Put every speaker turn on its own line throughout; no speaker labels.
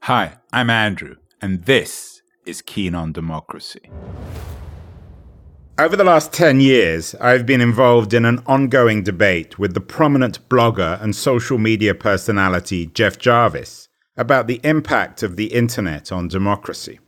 Hi, I'm Andrew, and this is Keen on Democracy. Over the last 10 years, I've been involved in an ongoing debate with the prominent blogger and social media personality Jeff Jarvis about the impact of the internet on democracy.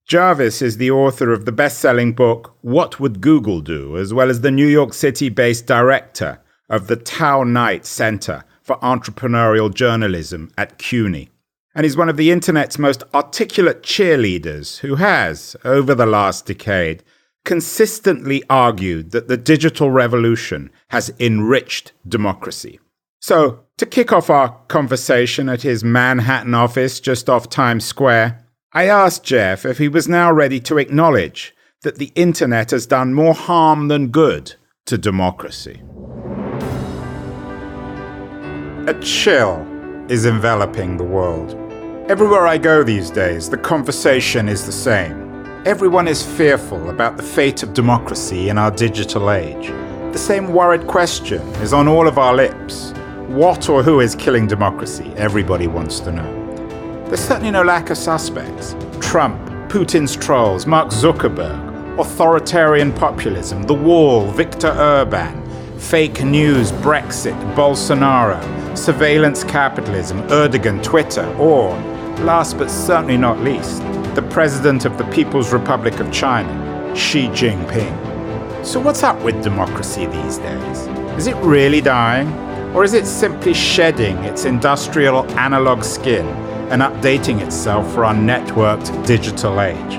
Jarvis is the author of the best-selling book, What Would Google Do?, as well as the New York City-based director of the Tao Knight Center for Entrepreneurial Journalism at CUNY. And he's one of the internet's most articulate cheerleaders who has, over the last decade, consistently argued that the digital revolution has enriched democracy. So, to kick off our conversation at his Manhattan office just off Times Square, I asked Jeff if he was now ready to acknowledge that the internet has done more harm than good to democracy. A chill is enveloping the world. Everywhere I go these days, the conversation is the same. Everyone is fearful about the fate of democracy in our digital age. The same worried question is on all of our lips. What or who is killing democracy? Everybody wants to know. There's certainly no lack of suspects. Trump, Putin's trolls, Mark Zuckerberg, authoritarian populism, the wall, Viktor Orban, fake news, Brexit, Bolsonaro, surveillance capitalism, Erdogan, Twitter, or, last but certainly not least, the President of the People's Republic of China, Xi Jinping. So what's up with democracy these days? Is it really dying? Or is it simply shedding its industrial analog skin and updating itself for our networked digital age?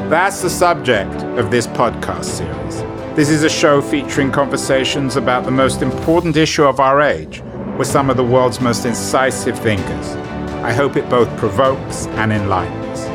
That's the subject of this podcast series. This is a show featuring conversations about the most important issue of our age with some of the world's most incisive thinkers. I hope it both provokes and enlightens.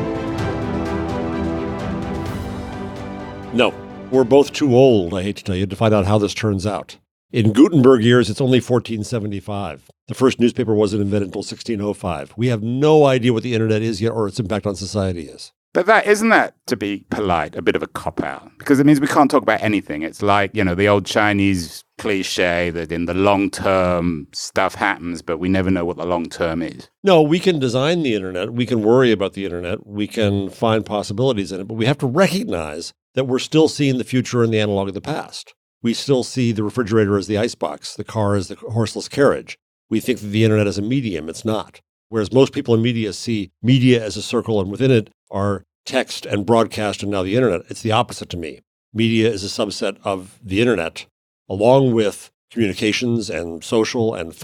No, we're both too old, I hate to tell you, to find out how this turns out. In Gutenberg years, it's only 1475. The first newspaper wasn't invented until 1605. We have no idea what the internet is yet or its impact on society is.
But isn't that, to be polite, a bit of a cop-out? Because it means we can't talk about anything. It's like, the old Chinese cliche that in the long term stuff happens, but we never know what the long term is.
No, we can design the internet. We can worry about the internet. We can find possibilities in it. But we have to recognize that we're still seeing the future in the analog of the past. We still see the refrigerator as the icebox, the car as the horseless carriage. We think that the internet is a medium. It's not. Whereas most people in media see media as a circle, and within it are text and broadcast and now the internet. It's the opposite to me. Media is a subset of the internet, along with communications and social and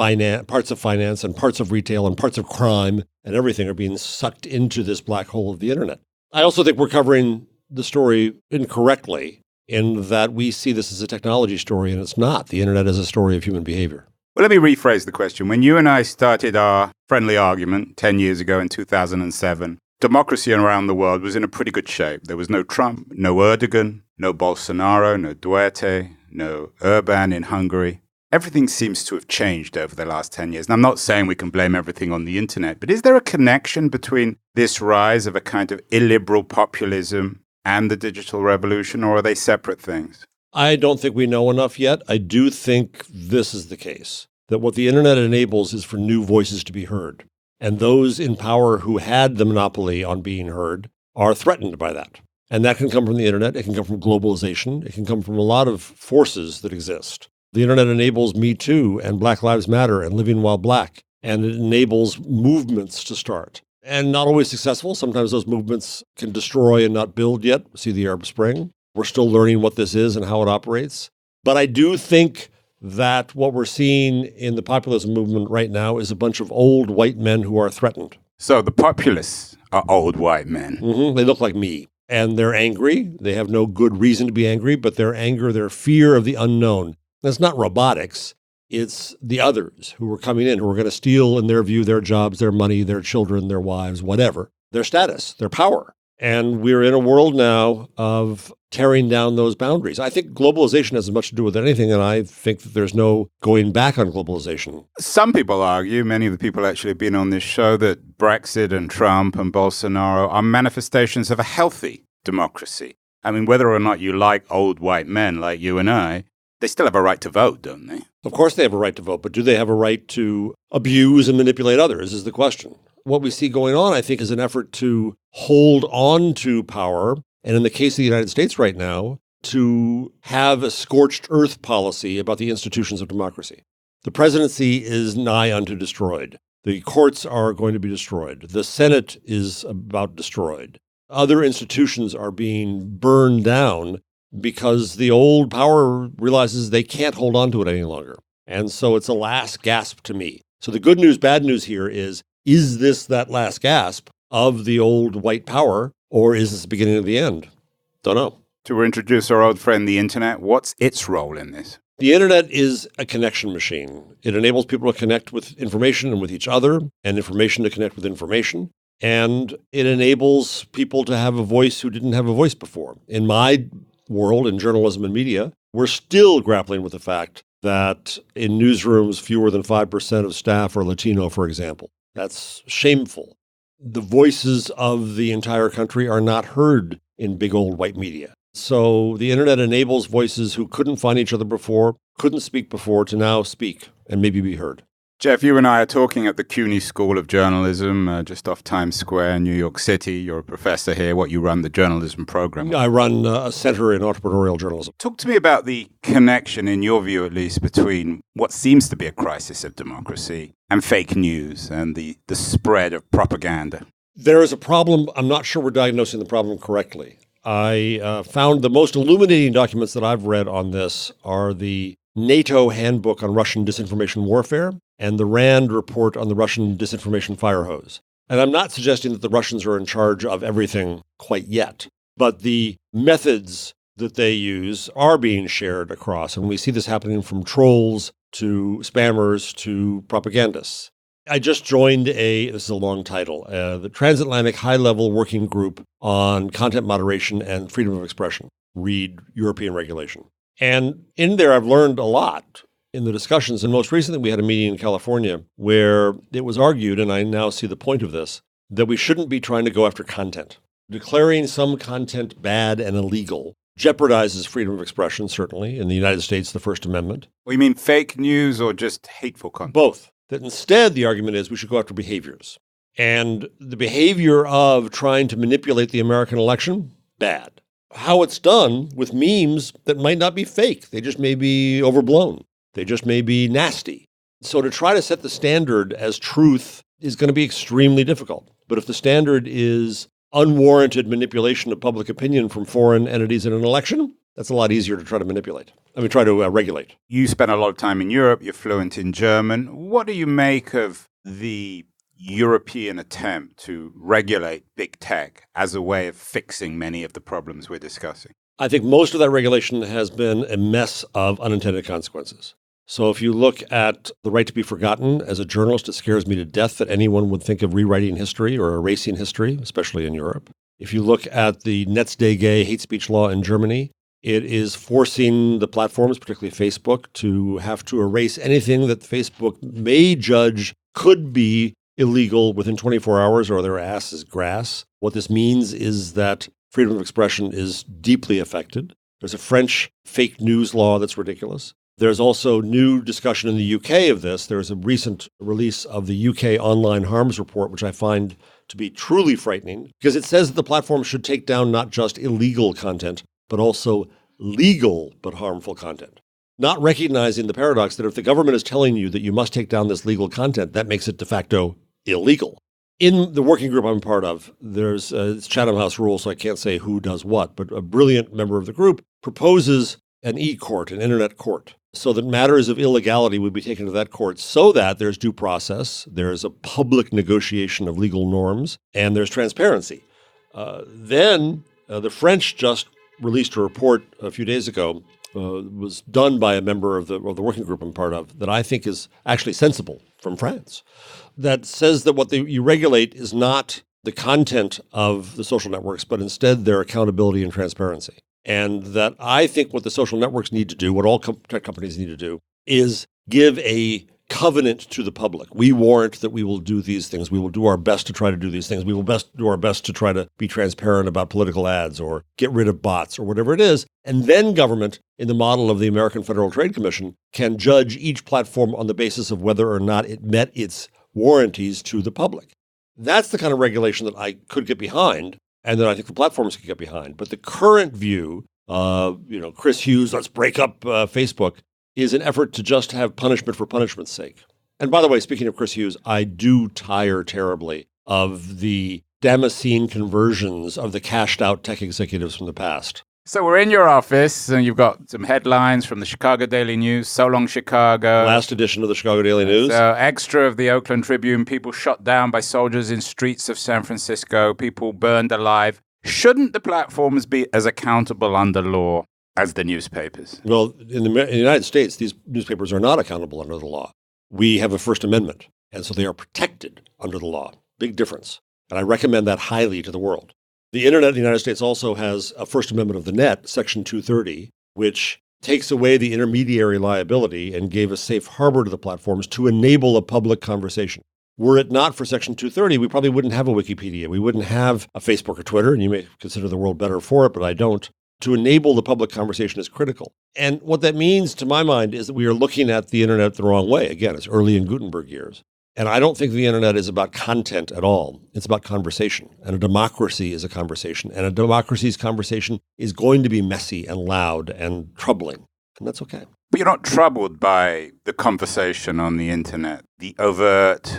parts of finance and parts of retail and parts of crime, and everything are being sucked into this black hole of the internet. I also think we're covering the story incorrectly in that we see this as a technology story, and it's not. The internet is a story of human behavior.
Well, let me rephrase the question. When you and I started our friendly argument 10 years ago in 2007, democracy around the world was in a pretty good shape. There was no Trump, no Erdogan, no Bolsonaro, no Duterte, no Orban in Hungary. Everything seems to have changed over the last 10 years. And I'm not saying we can blame everything on the internet, but is there a connection between this rise of a kind of illiberal populism and the digital revolution, or are they separate things?
I don't think we know enough yet. I do think this is the case, that what the internet enables is for new voices to be heard. And those in power who had the monopoly on being heard are threatened by that. And that can come from the internet. It can come from globalization. It can come from a lot of forces that exist. The internet enables Me Too and Black Lives Matter and Living While Black. And it enables movements to start. And not always successful. Sometimes those movements can destroy and not build yet. See the Arab Spring. We're still learning what this is and how it operates. But I do think that what we're seeing in the populism movement right now is a bunch of old white men who are threatened.
So the populists are old white men.
Mm-hmm. They look like me. And they're angry. They have no good reason to be angry, but their anger, their fear of the unknown. That's not robotics. It's the others who are coming in, who are going to steal, in their view, their jobs, their money, their children, their wives, whatever, their status, their power. And we're in a world now of tearing down those boundaries. I think globalization has as much to do with anything, and I think that there's no going back on globalization.
Some people argue, many of the people actually have been on this show, that Brexit and Trump and Bolsonaro are manifestations of a healthy democracy. I mean, whether or not you like old white men like you and I, they still have a right to vote, don't they?
Of course they have a right to vote, but do they have a right to abuse and manipulate others is the question. what we see going on, I think, is an effort to hold on to power. And in the case of the United States right now, to have a scorched earth policy about the institutions of democracy. The presidency is nigh unto destroyed. The courts are going to be destroyed. The Senate is about destroyed. Other institutions are being burned down because the old power realizes they can't hold on to it any longer. And so it's a last gasp to me. So the good news, bad news here is this that last gasp of the old white power, or is this the beginning of the end? Don't know.
To introduce our old friend, the internet, what's its role in this?
The internet is a connection machine. It enables people to connect with information and with each other, and information to connect with information. And it enables people to have a voice who didn't have a voice before. In my world, in journalism and media, we're still grappling with the fact that in newsrooms, fewer than 5% of staff are Latino, for example. That's shameful. The voices of the entire country are not heard in big old white media. So the internet enables voices who couldn't find each other before, couldn't speak before, to now speak and maybe be heard.
Jeff, you and I are talking at the CUNY School of Journalism, just off Times Square, New York City. You're a professor here. You run the journalism program.
I run a center in entrepreneurial journalism.
Talk to me about the connection, in your view at least, between what seems to be a crisis of democracy and fake news and the spread of propaganda.
There is a problem. I'm not sure we're diagnosing the problem correctly. I found the most illuminating documents that I've read on this are the NATO handbook on Russian disinformation warfare and the RAND report on the Russian disinformation fire hose. And I'm not suggesting that the Russians are in charge of everything quite yet, but the methods that they use are being shared across. And we see this happening from trolls to spammers to propagandists. I just joined this is a long title, the Transatlantic High-Level Working Group on Content Moderation and Freedom of Expression, read European Regulation. And in there, I've learned a lot in the discussions. And most recently, we had a meeting in California where it was argued, and I now see the point of this, that we shouldn't be trying to go after content. Declaring some content bad and illegal jeopardizes freedom of expression, certainly. In the United States, the First Amendment.
Well, you mean fake news or just hateful content?
Both. That instead, the argument is we should go after behaviors. And the behavior of trying to manipulate the American election, bad. How it's done with memes that might not be fake. They just may be overblown. They just may be nasty. So to try to set the standard as truth is going to be extremely difficult. But if the standard is unwarranted manipulation of public opinion from foreign entities in an election, that's a lot easier to try to manipulate. Try to regulate.
You spent a lot of time in Europe. You're fluent in German. What do you make of the European attempt to regulate big tech as a way of fixing many of the problems we're discussing?
I think most of that regulation has been a mess of unintended consequences. So if you look at the right to be forgotten, as a journalist, it scares me to death that anyone would think of rewriting history or erasing history, especially in Europe. If you look at the Netzdege hate speech law in Germany, it is forcing the platforms, particularly Facebook, to have to erase anything that Facebook may judge could be illegal within 24 hours or their ass is grass. What this means is that freedom of expression is deeply affected. There's a French fake news law that's ridiculous. There's also new discussion in the UK of this. There's a recent release of the UK Online Harms Report, which I find to be truly frightening, because it says that the platform should take down not just illegal content, but also legal but harmful content. Not recognizing the paradox that if the government is telling you that you must take down this legal content, that makes it de facto illegal. In the working group I'm part of, there's it's Chatham House rule, so I can't say who does what, but a brilliant member of the group proposes an e-court, an internet court, so that matters of illegality would be taken to that court so that there's due process, there's a public negotiation of legal norms, and there's transparency. Then the French just released a report a few days ago, was done by a member of the working group I'm part of, that I think is actually sensible from France, that says that what you regulate is not the content of the social networks, but instead their accountability and transparency. And that I think what the social networks need to do, what all tech companies need to do, is give a covenant to the public. We warrant that we will do these things. We will do our best to try to do these things. We will do our best to try to be transparent about political ads or get rid of bots or whatever it is. And then government, in the model of the American Federal Trade Commission, can judge each platform on the basis of whether or not it met its warranties to the public. That's the kind of regulation that I could get behind and that I think the platforms could get behind. But the current view, Chris Hughes, let's break up Facebook, is an effort to just have punishment for punishment's sake. And by the way, speaking of Chris Hughes, I do tire terribly of the Damascene conversions of the cashed out tech executives from the past.
So we're in your office, and you've got some headlines from the Chicago Daily News, So Long Chicago.
Last edition of the Chicago Daily News.
So extra of the Oakland Tribune, people shot down by soldiers in streets of San Francisco, people burned alive. Shouldn't the platforms be as accountable under law as the newspapers?
Well, in the United States, these newspapers are not accountable under the law. We have a First Amendment, and so they are protected under the law. Big difference. And I recommend that highly to the world. The internet in the United States also has a First Amendment of the net, Section 230, which takes away the intermediary liability and gave a safe harbor to the platforms to enable a public conversation. Were it not for Section 230, we probably wouldn't have a Wikipedia. We wouldn't have a Facebook or Twitter, and you may consider the world better for it, but I don't. To enable the public conversation is critical. And what that means, to my mind, is that we are looking at the internet the wrong way. Again, it's early in Gutenberg years. And I don't think the internet is about content at all. It's about conversation. And a democracy is a conversation. And a democracy's conversation is going to be messy and loud and troubling. And that's okay.
But you're not troubled by the conversation on the internet, the overt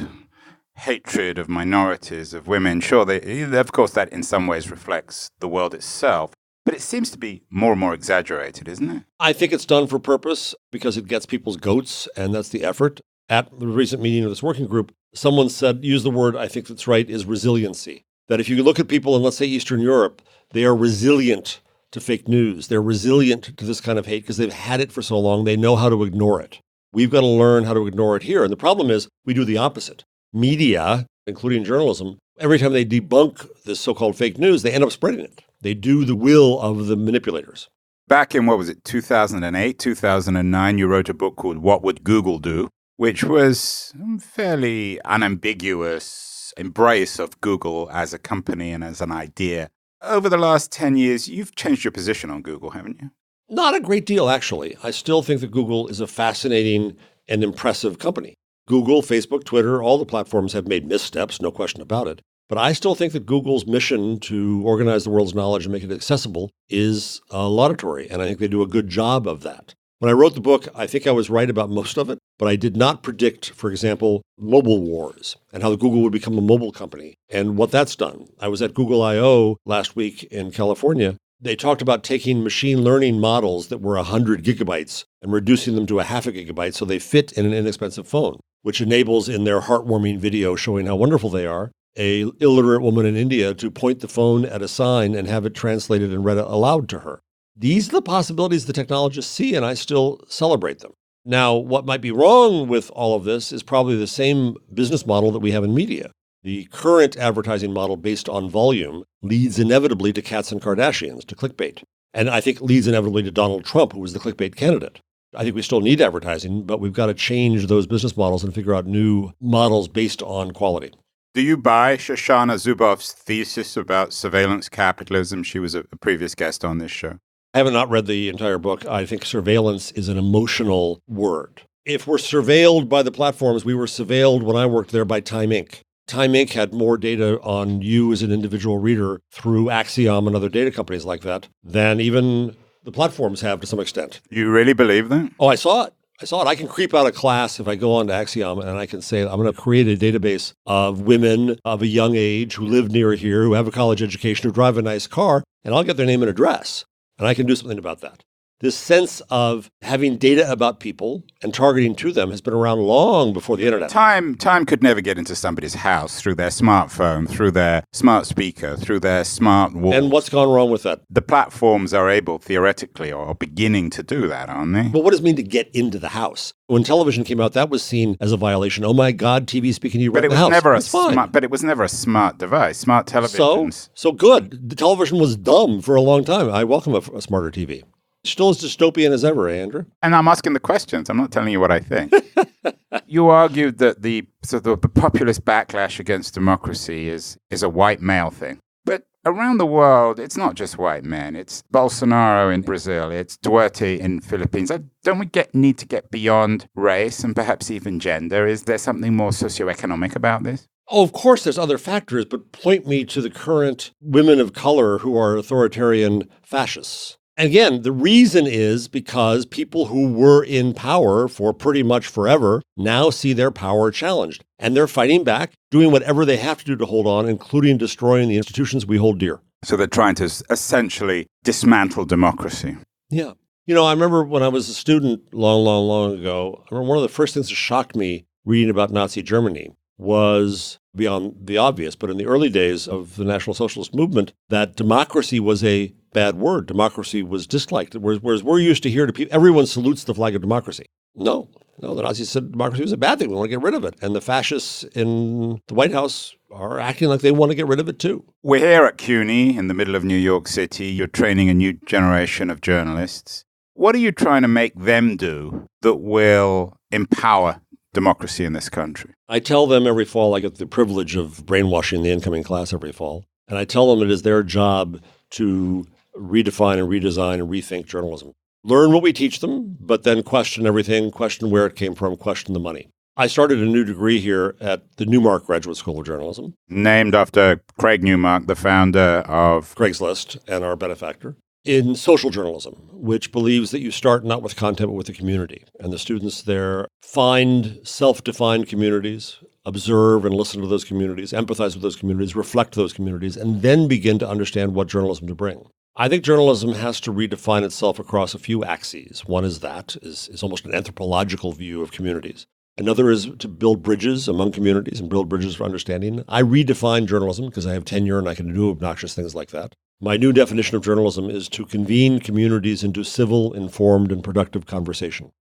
hatred of minorities, of women. Sure, of course, that in some ways reflects the world itself. But it seems to be more and more exaggerated, isn't it?
I think it's done for purpose because it gets people's goats, and that's the effort. At the recent meeting of this working group, someone said, use the word, I think that's right, is resiliency. That if you look at people in, let's say, Eastern Europe, they are resilient to fake news. They're resilient to this kind of hate because they've had it for so long. They know how to ignore it. We've got to learn how to ignore it here. And the problem is we do the opposite. Media, including journalism, every time they debunk this so-called fake news, they end up spreading it. They do the will of the manipulators.
Back in, 2008, 2009, you wrote a book called What Would Google Do?, which was a fairly unambiguous embrace of Google as a company and as an idea. Over the last 10 years, you've changed your position on Google, haven't you?
Not a great deal, actually. I still think that Google is a fascinating and impressive company. Google, Facebook, Twitter, all the platforms have made missteps, no question about it. But I still think that Google's mission to organize the world's knowledge and make it accessible is laudatory, and I think they do a good job of that. When I wrote the book, I think I was right about most of it, but I did not predict, for example, mobile wars and how Google would become a mobile company and what that's done. I was at Google I/O last week in California. They talked about taking machine learning models that were 100 gigabytes and reducing them to a half a gigabyte so they fit in an inexpensive phone, which enables in their heartwarming video showing how wonderful they are, a illiterate woman in India to point the phone at a sign and have it translated and read aloud to her. These are the possibilities the technologists see, and I still celebrate them. Now, what might be wrong with all of this is probably the same business model that we have in media. The current advertising model based on volume leads inevitably to cats and Kardashians, to clickbait. And I think leads inevitably to Donald Trump, who was the clickbait candidate. I think we still need advertising, but we've got to change those business models and figure out new models based on quality.
Do you buy Shoshana Zuboff's thesis about surveillance capitalism? She was a previous guest on this show.
I have not read the entire book. I think surveillance is an emotional word. If we're surveilled by the platforms, we were surveilled when I worked there by Time Inc. Time Inc. had more data on you as an individual reader through Axiom and other data companies like that than even the platforms have to some extent.
You really believe that?
Oh, I saw it. I can creep out of class if I go on to Axiom and I can say, I'm going to create a database of women of a young age who live near here, who have a college education, who drive a nice car, and I'll get their name and address. And I can do something about that. This sense of having data about people and targeting to them has been around long before the internet.
Time could never get into somebody's house through their smartphone, through their smart speaker, through their smart wall.
And what's gone wrong with that?
The platforms are able, theoretically, or beginning to do that, aren't they?
But what does it mean to get into the house? When television came out, that was seen as a violation. Oh my God, TV speaking to you right in the house.
But it was never a smart device. Smart televisions.
So good. The television was dumb for a long time. I welcome a smarter TV. Still as dystopian as ever, Andrew.
And I'm asking the questions. I'm not telling you what I think. You argued that the populist backlash against democracy is a white male thing. But Around the world, it's not just white men. It's Bolsonaro in Brazil. It's Duarte in Philippines. Don't we need to get beyond race and perhaps even gender? Is there something more socioeconomic about this?
Oh, of course, there's other factors, but point me to the current women of color who are authoritarian fascists. And again, the reason is because people who were in power for pretty much forever now see their power challenged. And they're fighting back, doing whatever they have to do to hold on, including destroying the institutions we hold dear.
So they're trying to essentially dismantle democracy.
Yeah. I remember when I was a student long ago, I remember one of the first things that shocked me reading about Nazi Germany was, beyond the obvious, but in the early days of the National Socialist movement, that democracy was a bad word. Democracy was disliked. Whereas we're used to hear to people, everyone salutes the flag of democracy. No, the Nazis said democracy was a bad thing. We want to get rid of it. And the fascists in the White House are acting like they want to get rid of it too.
We're here at CUNY in the middle of New York City. You're training a new generation of journalists. What are you trying to make them do that will empower democracy in this country?
I tell them every fall, I get the privilege of brainwashing the incoming class every fall. And I tell them it is their job to redefine and redesign and rethink journalism. Learn what we teach them, but then question everything, question where it came from, question the money. I started a new degree here at the Newmark Graduate School of Journalism.
Named after Craig Newmark, the founder of
Craigslist and our benefactor. In social journalism, which believes that you start not with content, but with the community. And the students there find self-defined communities, observe and listen to those communities, empathize with those communities, reflect those communities, and then begin to understand what journalism to bring. I think journalism has to redefine itself across a few axes. One is almost an anthropological view of communities. Another is to build bridges among communities and build bridges for understanding. I redefine journalism because I have tenure and I can do obnoxious things like that. My new definition of journalism is to convene communities into civil, informed, and productive conversation.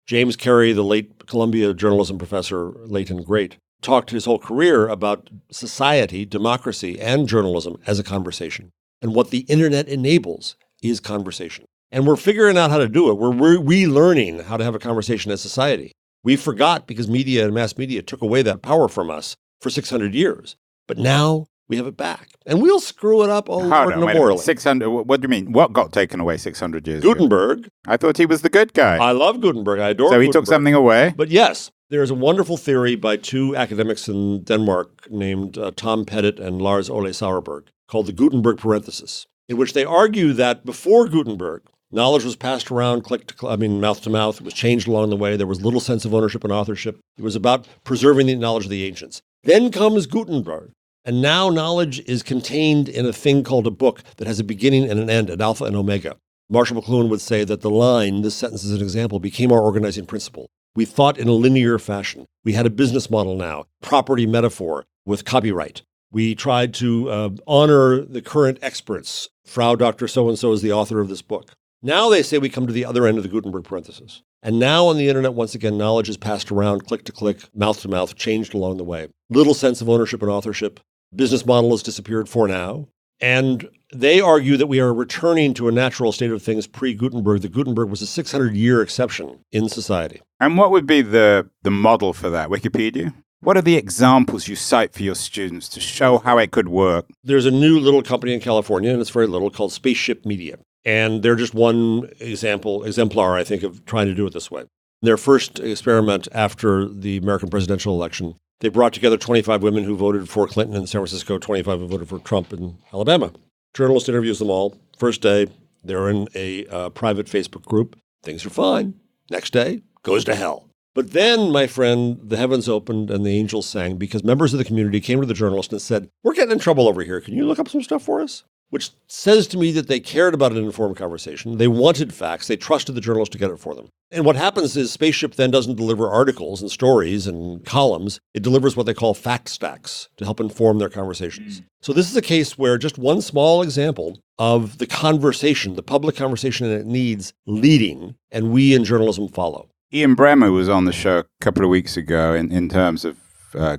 James Carey, the late Columbia journalism professor, late and great, talked his whole career about society, democracy, and journalism as a conversation. And what the internet enables is conversation. And we're figuring out how to do it. We're relearning how to have a conversation as society. We forgot because media and mass media took away that power from us for 600 years. But now we have it back. And we'll screw it up over and over.
600, what do you mean? What got taken away 600 years ago?
Gutenberg.
I thought he was the good guy.
I love Gutenberg. I adore
So he
Gutenberg.
took something away?
But yes, there's a wonderful theory by two academics in Denmark named Tom Pettit and Lars Ole Sauerberg called the Gutenberg parenthesis, in which they argue that before Gutenberg, knowledge was passed around mouth to mouth. It was changed along the way. There was little sense of ownership and authorship. It was about preserving the knowledge of the ancients. Then comes Gutenberg. And now knowledge is contained in a thing called a book that has a beginning and an end, an alpha and omega. Marshall McLuhan would say that the line, this sentence is an example, became our organizing principle. We thought in a linear fashion. We had a business model now, property metaphor with copyright. We tried to honor the current experts. Frau Dr. So-and-so is the author of this book. Now they say we come to the other end of the Gutenberg parenthesis. And now on the internet, once again, knowledge is passed around, click to click, mouth to mouth, changed along the way. Little sense of ownership and authorship. Business model has disappeared for now. And they argue that we are returning to a natural state of things pre-Gutenberg. The Gutenberg was a 600-year exception in society.
And what would be the model for that? Wikipedia? What are the examples you cite for your students to show how it could work?
There's a new little company in California, and it's very little, called Spaceship Media. And they're just one exemplar, I think, of trying to do it this way. Their first experiment after the American presidential election, they brought together 25 women who voted for Clinton in San Francisco, 25 who voted for Trump in Alabama. Journalist interviews them all. First day, they're in a private Facebook group. Things are fine. Next day, goes to hell. But then, my friend, the heavens opened and the angels sang because members of the community came to the journalist and said, "We're getting in trouble over here. Can you look up some stuff for us?" Which says to me that they cared about an informed conversation. They wanted facts. They trusted the journalist to get it for them. And what happens is Spaceship then doesn't deliver articles and stories and columns. It delivers what they call fact stacks to help inform their conversations. So this is a case where just one small example of the conversation, the public conversation that it needs leading, and we in journalism follow.
Ian Bremmer was on the show a couple of weeks ago in terms of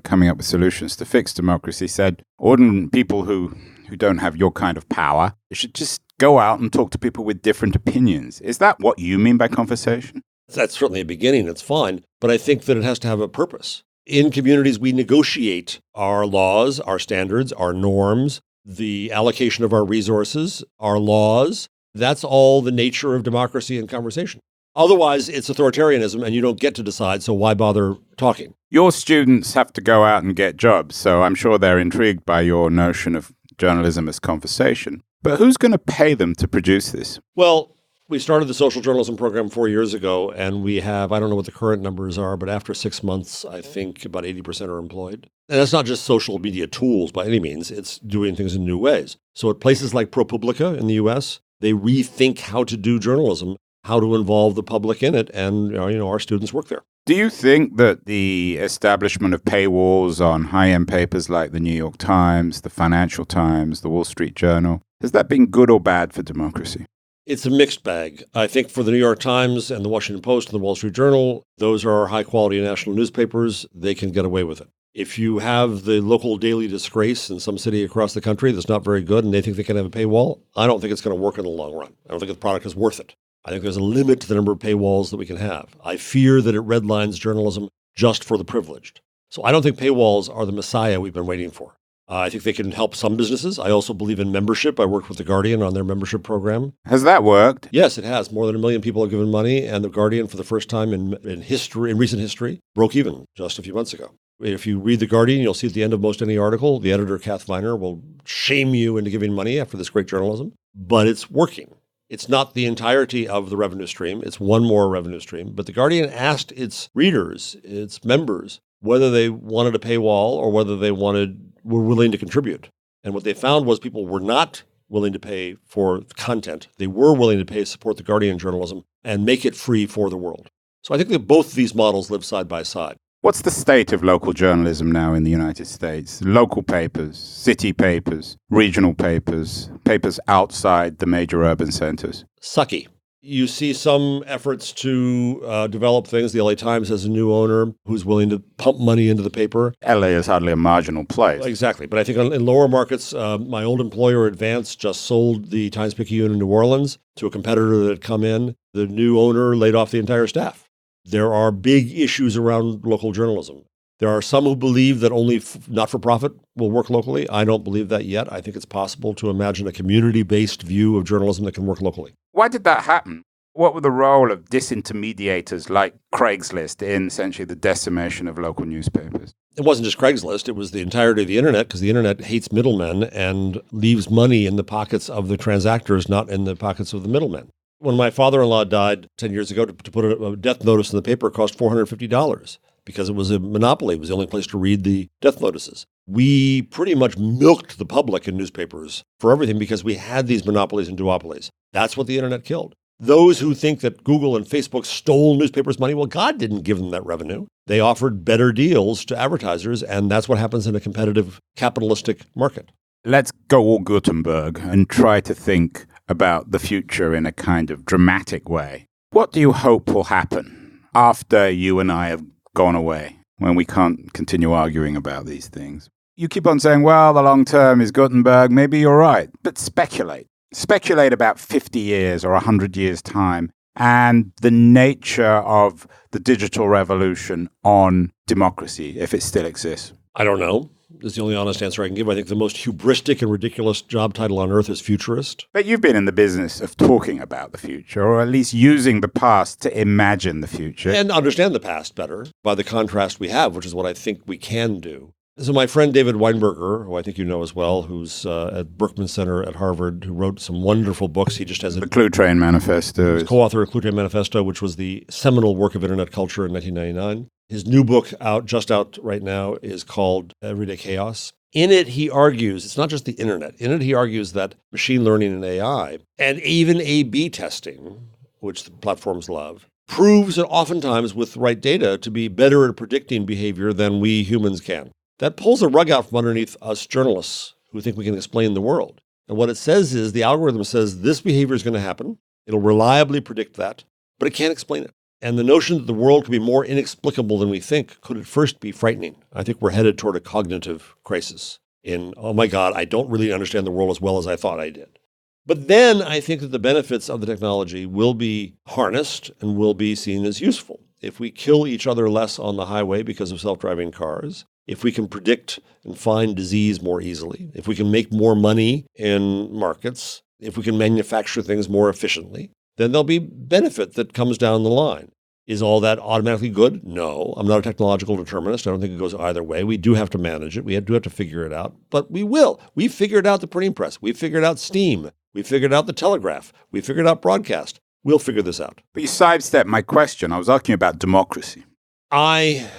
coming up with solutions to fix democracy, said ordinary people who don't have your kind of power, they should just go out and talk to people with different opinions. Is that what you mean by conversation?
That's certainly a beginning. It's fine. But I think that it has to have a purpose. In communities, we negotiate our laws, our standards, our norms. the allocation of our resources, our laws. That's all the nature of democracy and conversation. Otherwise, it's authoritarianism and you don't get to decide, so why bother talking?
Your students have to go out and get jobs, so I'm sure they're intrigued by your notion of journalism as conversation. But who's going to pay them to produce this?
Well, we started the social journalism program 4 years ago, and we have, I don't know what the current numbers are, but after 6 months, I think about 80% are employed. And that's not just social media tools by any means. It's doing things in new ways. So at places like ProPublica in the US, they rethink how to do journalism, how to involve the public in it, and our students work there.
Do you think that the establishment of paywalls on high-end papers like the New York Times, the Financial Times, the Wall Street Journal, has that been good or bad for democracy?
It's a mixed bag. I think for the New York Times and the Washington Post and the Wall Street Journal, those are high-quality national newspapers. They can get away with it. If you have the local daily disgrace in some city across the country that's not very good and they think they can have a paywall, I don't think it's going to work in the long run. I don't think the product is worth it. I think there's a limit to the number of paywalls that we can have. I fear that it redlines journalism just for the privileged. So I don't think paywalls are the messiah we've been waiting for. I think they can help some businesses. I also believe in membership. I worked with The Guardian on their membership program.
Has that worked?
Yes, it has. More than 1 million people have given money, and The Guardian, for the first time in recent history, broke even just a few months ago. If you read The Guardian, you'll see at the end of most any article, the editor, Kath Viner, will shame you into giving money after this great journalism. But it's working. It's not the entirety of the revenue stream. It's one more revenue stream. But The Guardian asked its readers, its members, whether they wanted a paywall or whether they were willing to contribute. And what they found was people were not willing to pay for content. They were willing to pay to support The Guardian journalism and make it free for the world. So I think that both these models live side by side.
What's the state of local journalism now in the United States? Local papers, city papers, regional papers, papers outside the major urban centers?
Sucky. You see some efforts to develop things. The LA Times has a new owner who's willing to pump money into the paper.
LA is hardly a marginal place.
Exactly. But I think in lower markets, my old employer, Advance, just sold the Times-Picayune in New Orleans to a competitor that had come in. The new owner laid off the entire staff. There are big issues around local journalism. There are some who believe that only not-for-profit will work locally. I don't believe that yet. I think it's possible to imagine a community-based view of journalism that can work locally.
Why did that happen? What were the role of disintermediators like Craigslist in essentially the decimation of local newspapers?
It wasn't just Craigslist. It was the entirety of the internet, because the internet hates middlemen and leaves money in the pockets of the transactors, not in the pockets of the middlemen. When my father-in-law died 10 years ago, to put a death notice in the paper cost $450 because it was a monopoly. It was the only place to read the death notices. We pretty much milked the public in newspapers for everything because we had these monopolies and duopolies. That's what the internet killed. Those who think that Google and Facebook stole newspapers' money, well, God didn't give them that revenue. They offered better deals to advertisers, and that's what happens in a competitive capitalistic market.
Let's go all Gutenberg and try to think about the future in a kind of dramatic way. What do you hope will happen after you and I have gone away, when we can't continue arguing about these things? You keep on saying, well, the long term is Gutenberg. Maybe you're right, but speculate. Speculate about 50 years or 100 years' time and the nature of the digital revolution on democracy, if it still exists.
I don't know. Is the only honest answer I can give. I think the most hubristic and ridiculous job title on earth is futurist.
But you've been in the business of talking about the future, or at least using the past to imagine the future.
And understand the past better by the contrast we have, which is what I think we can do. So my friend David Weinberger, who I think you know as well, who's at Berkman Center at Harvard, who wrote some wonderful books. He just has
The Clue Train Manifesto.
He's co-author of Clue Train Manifesto, which was the seminal work of internet culture in 1999. His new book, just out right now, is called Everyday Chaos. In it, he argues, it's not just the internet. In it, he argues that machine learning and AI, and even A/B testing, which the platforms love, proves that oftentimes with the right data to be better at predicting behavior than we humans can. That pulls a rug out from underneath us journalists who think we can explain the world. And what it says is the algorithm says this behavior is going to happen. It'll reliably predict that, but it can't explain it. And the notion that the world could be more inexplicable than we think could at first be frightening. I think we're headed toward a cognitive crisis in, oh my God, I don't really understand the world as well as I thought I did. But then I think that the benefits of the technology will be harnessed and will be seen as useful. If we kill each other less on the highway because of self-driving cars, if we can predict and find disease more easily, if we can make more money in markets, if we can manufacture things more efficiently, then there'll be benefit that comes down the line. Is all that automatically good? No. I'm not a technological determinist. I don't think it goes either way. We do have to manage it. We do have to figure it out. But we will. We figured out the printing press. We figured out steam. We figured out the telegraph. We figured out broadcast. We'll figure this out.
But you sidestepped my question. I was asking about democracy.
I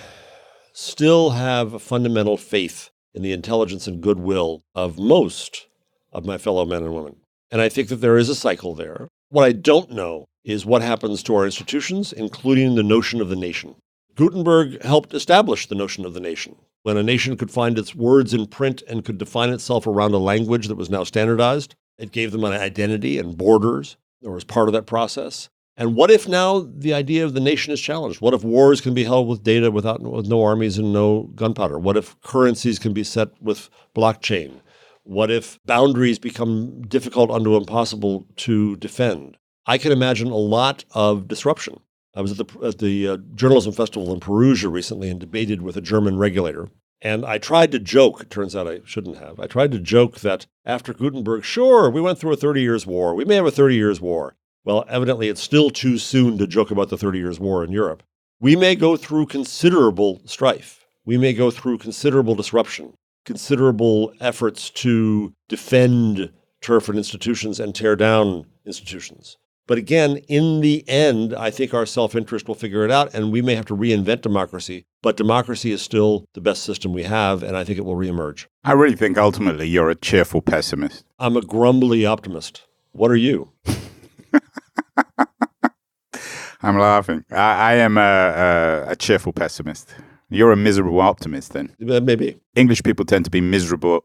still have a fundamental faith in the intelligence and goodwill of most of my fellow men and women. And I think that there is a cycle there. What I don't know is what happens to our institutions, including the notion of the nation. Gutenberg helped establish the notion of the nation. When a nation could find its words in print and could define itself around a language that was now standardized, it gave them an identity and borders that was part of that process. And what if now the idea of the nation is challenged? What if wars can be held with data with no armies and no gunpowder? What if currencies can be set with blockchain? What if boundaries become difficult unto impossible to defend? I can imagine a lot of disruption. I was at the Journalism Festival in Perugia recently and debated with a German regulator. And I tried to joke, it turns out I shouldn't have. I tried to joke that after Gutenberg, sure, we went through a 30 years war. We may have a 30 years war. Well, evidently it's still too soon to joke about the 30 years war in Europe. We may go through considerable strife. We may go through considerable disruption, considerable efforts to defend turf and institutions and tear down institutions. But again, in the end, I think our self-interest will figure it out, and we may have to reinvent democracy. But democracy is still the best system we have, and I think it will reemerge.
I really think ultimately you're a cheerful pessimist.
I'm a grumbly optimist. What are you?
I'm laughing. I am a cheerful pessimist. You're a miserable optimist, then.
Maybe.
English people tend to be miserable.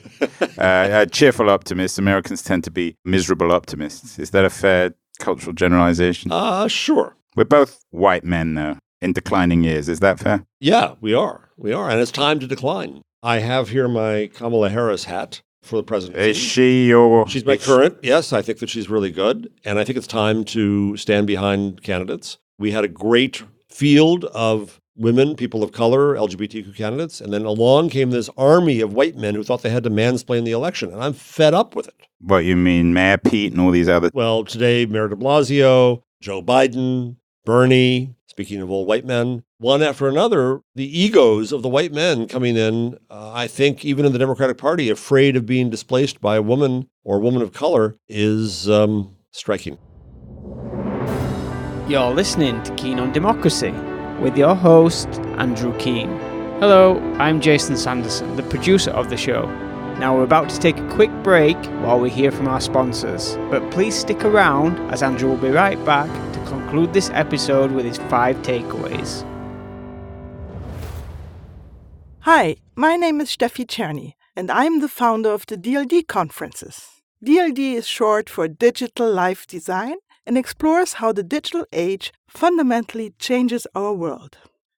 Cheerful optimists. Americans tend to be miserable optimists. Is that a fair cultural generalization?
Sure.
We're both white men, though, in declining years. Is that fair?
Yeah, we are. We are. And it's time to decline. I have here my Kamala Harris hat for the presidency.
Is she your...
She's my current. Yes, I think that she's really good. And I think it's time to stand behind candidates. We had a great field of women, people of color, LGBTQ candidates. And then along came this army of white men who thought they had to mansplain the election. And I'm fed up with it.
What, you mean Mayor Pete and all these other...
Well, today, Mayor de Blasio, Joe Biden, Bernie, speaking of old white men, one after another, the egos of the white men coming in, I think even in the Democratic Party, afraid of being displaced by a woman or a woman of color is striking.
You're listening to Keen on Democracy with your host, Andrew Keen. Hello, I'm Jason Sanderson, the producer of the show. Now we're about to take a quick break while we hear from our sponsors, but please stick around as Andrew will be right back to conclude this episode with his 5 takeaways.
Hi, my name is Steffi Czerny, and I'm the founder of the DLD conferences. DLD is short for Digital Life Design and explores how the digital age fundamentally changes our world.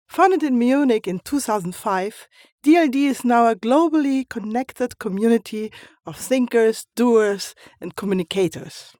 Founded in Munich in 2005, DLD is now a globally connected community of thinkers, doers, and communicators.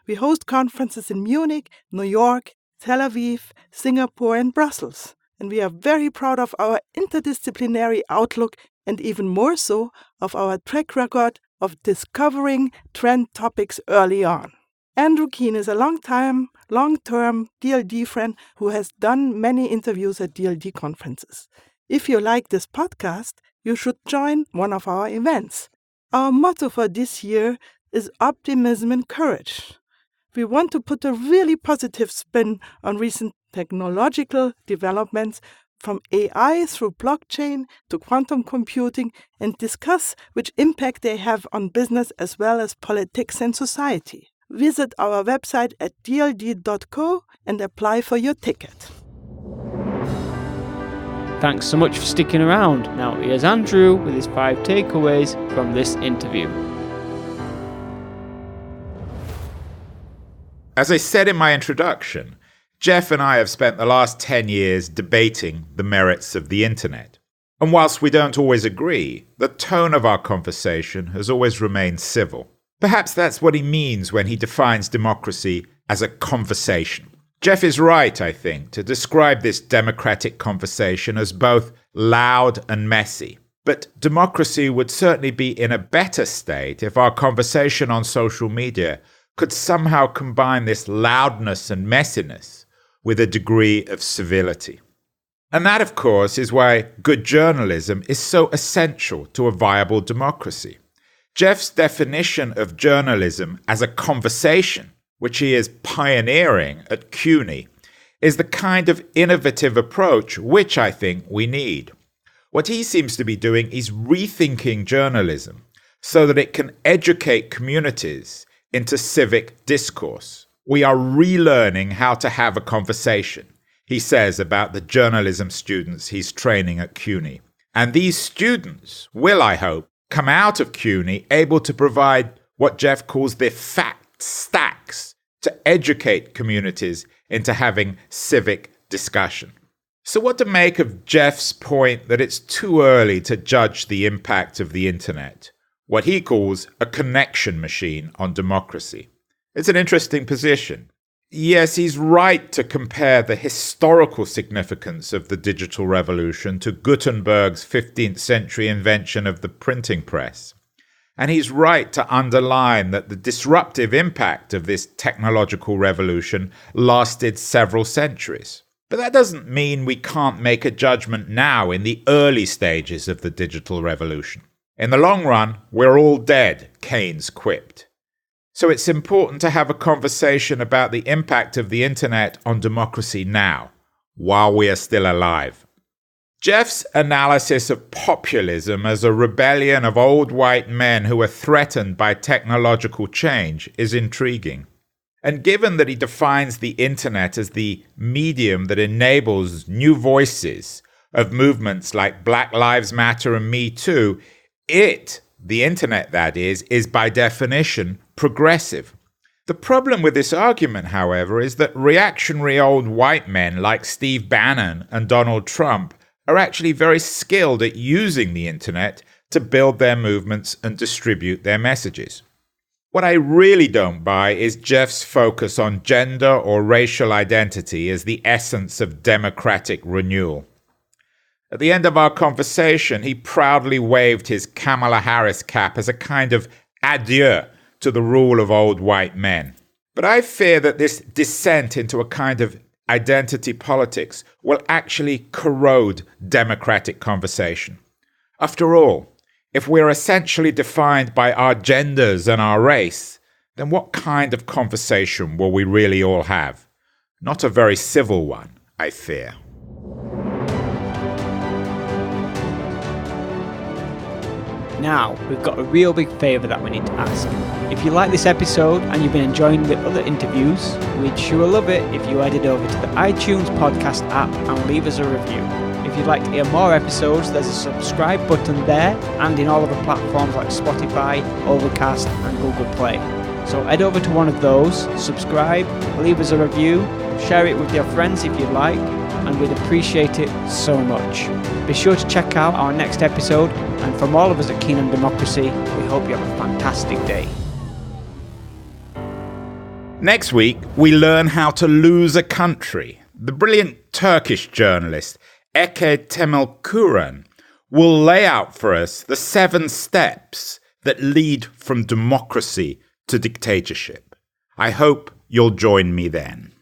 We host conferences in Munich, New York, Tel Aviv, Singapore, and Brussels, and we are very proud of our interdisciplinary outlook and even more so of our track record of discovering trend topics early on. Andrew Keen is a long-term DLD friend who has done many interviews at DLD conferences. If you like this podcast, you should join one of our events. Our motto for this year is optimism and courage. We want to put a really positive spin on recent technological developments from AI through blockchain to quantum computing and discuss which impact they have on business as well as politics and society. Visit our website at dld.co and apply for your ticket.
Thanks so much for sticking around. Now here's Andrew with his 5 takeaways from this interview.
As I said in my introduction, Jeff and I have spent the last 10 years debating the merits of the internet. And whilst we don't always agree, the tone of our conversation has always remained civil. Perhaps that's what he means when he defines democracy as a conversation. Jeff is right, I think, to describe this democratic conversation as both loud and messy. But democracy would certainly be in a better state if our conversation on social media could somehow combine this loudness and messiness with a degree of civility. And that, of course, is why good journalism is so essential to a viable democracy. Jeff's definition of journalism as a conversation, which he is pioneering at CUNY, is the kind of innovative approach which I think we need. What he seems to be doing is rethinking journalism so that it can educate communities into civic discourse. We are relearning how to have a conversation, he says about the journalism students he's training at CUNY. And these students will, I hope, come out of CUNY able to provide what Jeff calls the fact stacks to educate communities into having civic discussion. So what to make of Jeff's point that it's too early to judge the impact of the internet, what he calls a connection machine on democracy? It's an interesting position. Yes, he's right to compare the historical significance of the digital revolution to Gutenberg's 15th century invention of the printing press. And he's right to underline that the disruptive impact of this technological revolution lasted several centuries. But that doesn't mean we can't make a judgment now in the early stages of the digital revolution. In the long run, we're all dead, Keynes quipped. So it's important to have a conversation about the impact of the internet on democracy now, while we are still alive. Jeff's analysis of populism as a rebellion of old white men who are threatened by technological change is intriguing. And given that he defines the internet as the medium that enables new voices of movements like Black Lives Matter and Me Too, the internet that is by definition progressive. The problem with this argument, however, is that reactionary old white men like Steve Bannon and Donald Trump are actually very skilled at using the internet to build their movements and distribute their messages. What I really don't buy is Jeff's focus on gender or racial identity as the essence of democratic renewal. At the end of our conversation, he proudly waved his Kamala Harris cap as a kind of adieu to the rule of old white men. But I fear that this descent into a kind of identity politics will actually corrode democratic conversation. After all, if we're essentially defined by our genders and our race, then what kind of conversation will we really all have? Not a very civil one, I fear.
Now, we've got a real big favour that we need to ask. If you like this episode and you've been enjoying the other interviews, we'd sure love it if you headed over to the iTunes podcast app and leave us a review. If you'd like to hear more episodes, there's a subscribe button there and in all of the platforms like Spotify, Overcast and Google Play. So head over to one of those, subscribe, leave us a review, share it with your friends if you'd like, and we'd appreciate it so much. Be sure to check out our next episode, and from all of us at Keen on Democracy, we hope you have a fantastic day.
Next week, we learn how to lose a country. The brilliant Turkish journalist Eke Temelkuran will lay out for us the 7 steps that lead from democracy to dictatorship. I hope you'll join me then.